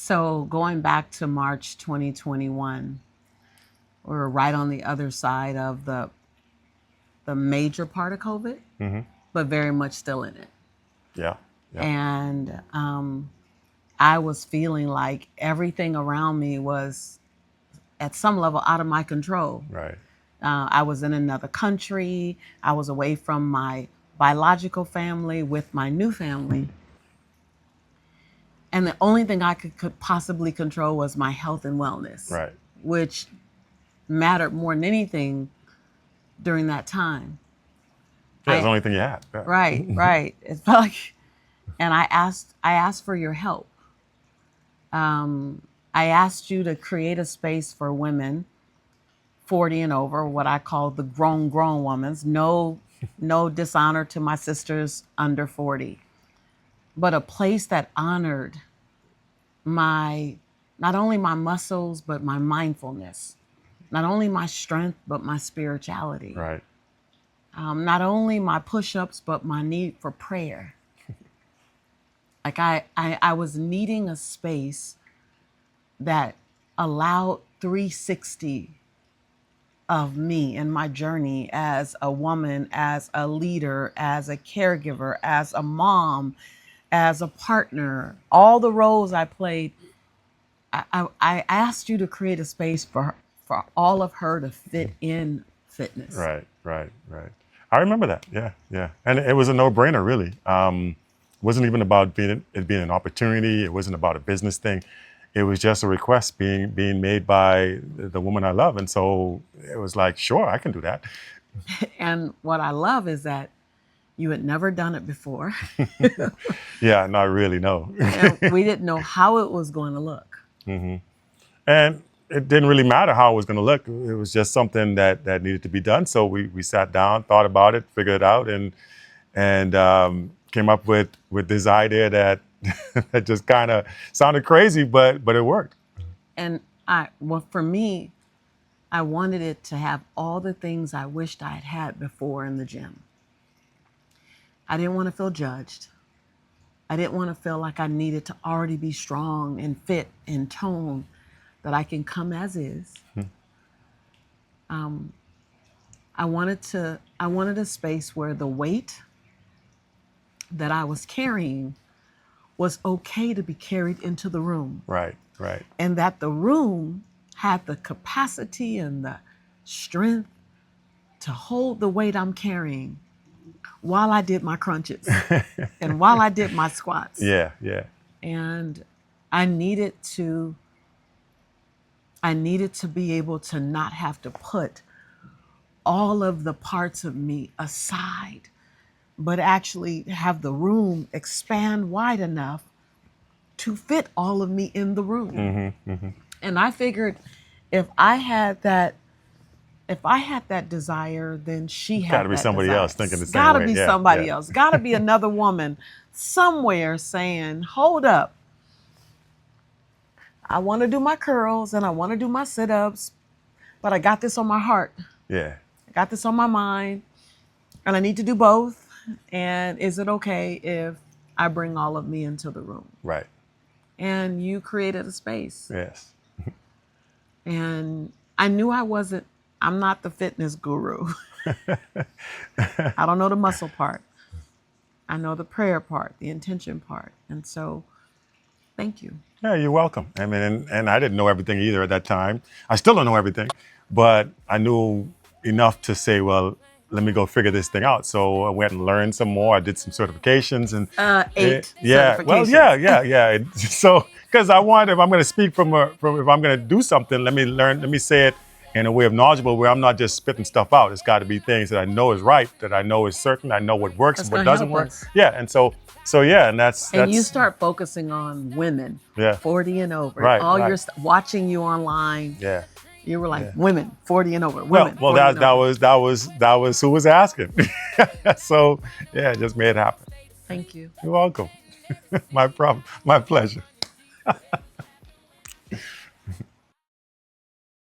So going back to March 2021, we're right on the other side of the major part of COVID, but very much still in it. Yeah. And I was feeling like everything around me was at some level out of my control. Right. I was in another country. I was away from my biological family with my new family. And the only thing I could possibly control was my health and wellness, Right. which mattered more than anything during that time. Yeah, it's the only thing you had. Yeah. Right. It felt like, and I asked for your help. I asked you to create a space for women 40 and over, what I call the grown women. No dishonor to my sisters under 40, but a place that honored not only my muscles, but my mindfulness, not only my strength, but my spirituality. Right. Not only my push-ups, but my need for prayer. Like I was needing a space that allowed 360 of me and my journey as a woman, as a leader, as a caregiver, as a mom, as a partner, all the roles I played. I asked you to create a space for all of her to fit in fitness. Right. I remember that. Yeah. And it was a no-brainer, really. It wasn't even about it being an opportunity. It wasn't about a business thing. It was just a request being made by the woman I love. And so it was like, sure, I can do that. And what I love is that you had never done it before. Yeah, not really, no. And we didn't know how it was going to look. And it didn't really matter how it was going to look. It was just something that needed to be done. So we sat down, thought about it, figured it out, and came up with this idea that that just kind of sounded crazy, but it worked. And for me, I wanted it to have all the things I wished I had before in the gym. I didn't want to feel judged. I didn't want to feel like I needed to already be strong and fit and toned, that I can come as is. I wanted a space where the weight that I was carrying was okay to be carried into the room. Right. And that the room had the capacity and the strength to hold the weight I'm carrying while I did my crunches and while I did my squats. Yeah. And I needed to be able to not have to put all of the parts of me aside, but actually have the room expand wide enough to fit all of me in the room. And I figured if I had that desire, then she had that desire. Gotta be somebody else thinking the same way. Gotta be somebody else. Gotta be another woman somewhere saying, hold up. I want to do my curls and I want to do my sit-ups, but I got this on my heart. Yeah. I got this on my mind, and I need to do both. And is it okay if I bring all of me into the room? Right. And you created a space. Yes. And I knew I'm not the fitness guru. I don't know the muscle part. I know the prayer part, the intention part. And so, thank you. Yeah, you're welcome. I mean, and I didn't know everything either at that time. I still don't know everything, but I knew enough to say, well, let me go figure this thing out. So I went and learned some more. I did some certifications and 8 yeah, certifications. well, yeah. So because I wanted, if I'm going to speak if I'm going to do something, let me say it in a way of knowledgeable where I'm not just spitting stuff out. It's got to be things that I know is right, that I know is certain, I know what works and what doesn't work. Yeah, and so yeah, and that's you start focusing on women, 40 and over. Right, all your watching you online. Yeah. You were like, women 40 and over. Women. Well, that was who was asking. So yeah, just made it happen. Thank you. You're welcome. My problem. My pleasure.